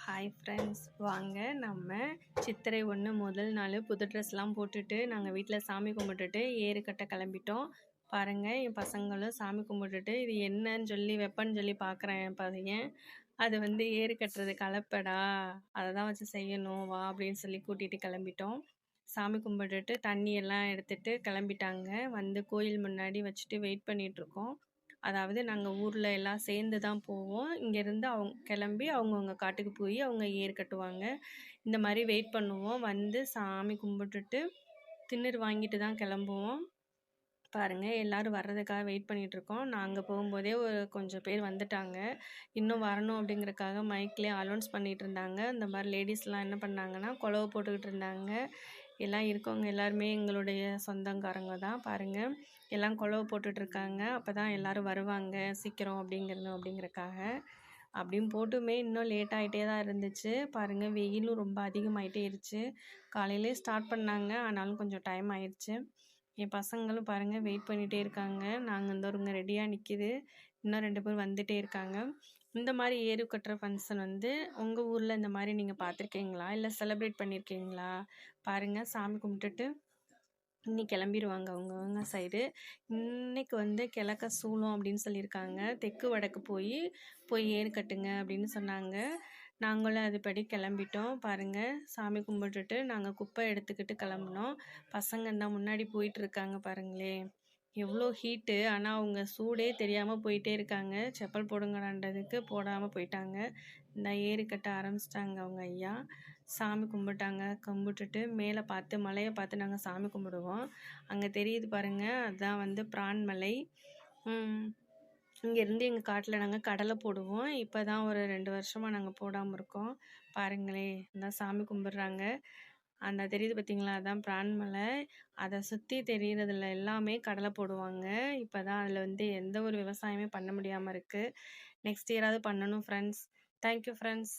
Hi friends, வாங்க நம்ம சித்திரை 1 முதல் நாள் புது ட்ரெஸ்லாம் போட்டுட்டு நாங்கள் வீட்டில் சாமி கும்பிட்டுட்டு ஏறு கட்ட கிளம்பிட்டோம். பாருங்கள், என் பசங்களும் சாமி கும்பிட்டுட்டு இது என்னன்னு சொல்லி வெப்பன்னு சொல்லி பார்க்குறேன் என் பையன். அது வந்து ஏறு கட்டுறது கலப்படா, அதை தான் வச்சு செய்யணும் வா அப்படின்னு சொல்லி கூட்டிகிட்டு கிளம்பிட்டோம். சாமி கும்பிட்டுட்டு தண்ணி எல்லாம் எடுத்துகிட்டு கிளம்பிட்டாங்க. வந்து கோயில் முன்னாடி வச்சுட்டு வெயிட் பண்ணிகிட்ருக்கோம். அதாவது நாங்கள் ஊரில் எல்லாம் சேர்ந்து தான் போவோம். இங்கேருந்து அவங்க கிளம்பி அவங்கவுங்க காட்டுக்கு போய் அவங்க ஏர் கட்டுவாங்க. இந்த மாதிரி வெயிட் பண்ணுவோம். வந்து சாமி கும்பிட்டுட்டு திண்ணூறு வாங்கிட்டு தான் கிளம்புவோம். பாருங்கள், எல்லோரும் வர்றதுக்காக வெயிட் பண்ணிகிட்ருக்கோம். நாங்கள் போகும்போதே கொஞ்சம் பேர் வந்துட்டாங்க. இன்னும் வரணும் அப்படிங்கிறக்காக மைக்லேயே அலௌன்ஸ் பண்ணிகிட்டு இருந்தாங்க. இந்த மாதிரி லேடிஸ்லாம் என்ன பண்ணாங்கன்னா குலவை போட்டுக்கிட்டு இருந்தாங்க. எல்லாம் இருக்கவங்க எல்லாருமே எங்களுடைய சொந்தக்காரங்க தான். பாருங்கள், எல்லாம் குலவை போட்டுட்ருக்காங்க. அப்போ தான் எல்லோரும் வருவாங்க சீக்கிரம் அப்படிங்கிறக்காக. அப்படின்னு போட்டுமே இன்னும் லேட் ஆகிட்டே தான் இருந்துச்சு. பாருங்கள், வெயிலும் ரொம்ப அதிகமாகிட்டே இருந்துச்சு. காலையிலே ஸ்டார்ட் பண்ணாங்க, ஆனாலும் கொஞ்சம் டைம் ஆயிடுச்சு. என் பசங்களும் பாருங்கள் வெயிட் பண்ணிகிட்டே இருக்காங்க. நாங்கள் இந்த ஒருங்க ரெடியாக நிற்கிது. இன்னும் 2 பேர் வந்துகிட்டே இருக்காங்க. இந்த மாதிரி ஏறு கட்டுற ஃபங்க்ஷன் வந்து உங்கள் ஊரில் இந்த மாதிரி நீங்கள் பார்த்துருக்கீங்களா? இல்லை செலிப்ரேட் பண்ணியிருக்கீங்களா? பாருங்கள், சாமி கும்பிட்டுட்டு இன்னைக்கு கிளம்பிடுவாங்க அவங்கவுங்க சைடு. இன்னைக்கு வந்து கிழக்க சூளம் அப்படின்னு சொல்லியிருக்காங்க. தெற்கு வடக்கு போய் ஏறு கட்டுங்க அப்படின்னு சொன்னாங்க. நாங்களும் அதுபடி கிளம்பிட்டோம். பாருங்கள், சாமி கும்பிட்டுட்டு நாங்கள் குப்பை எடுத்துக்கிட்டு கிளம்புனோம். பசங்க தான் முன்னாடி போயிட்டுருக்காங்க பாருங்களேன். எவ்வளோ ஹீட்டு, ஆனால் அவங்க சூடே தெரியாமல் போயிட்டே இருக்காங்க. செப்பல் போடுங்கடான்றதுக்கு போடாமல் போயிட்டாங்க. இந்த ஏறு கட்ட ஆரம்பிச்சிட்டாங்க அவங்க ஐயா. சாமி கும்பிட்டாங்க. கும்பிட்டுட்டு மேலே பார்த்து மலையை பார்த்து நாங்கள் சாமி கும்பிடுவோம். அங்கே தெரியுது பாருங்கள், அதுதான் வந்து பிரான்மலை. இங்கேருந்து எங்கள் காட்டில் நாங்கள் கடலை போடுவோம். இப்போ தான் ஒரு 2 வருஷமாக நாங்கள் போடாமல் இருக்கோம். பாருங்களேன், இந்த சாமி கும்பிட்றாங்க. அந்த தெரியுது பார்த்தீங்களா, அதான் பிரான்மலை. அதை சுற்றி தெரிகிறதுல எல்லாமே கடலை போடுவாங்க. இப்போ தான் அதில் வந்து எந்த ஒரு விவசாயமே பண்ண முடியாமல் இருக்குது. நெக்ஸ்ட் இயராவது பண்ணணும் ஃப்ரெண்ட்ஸ். Thank you friends.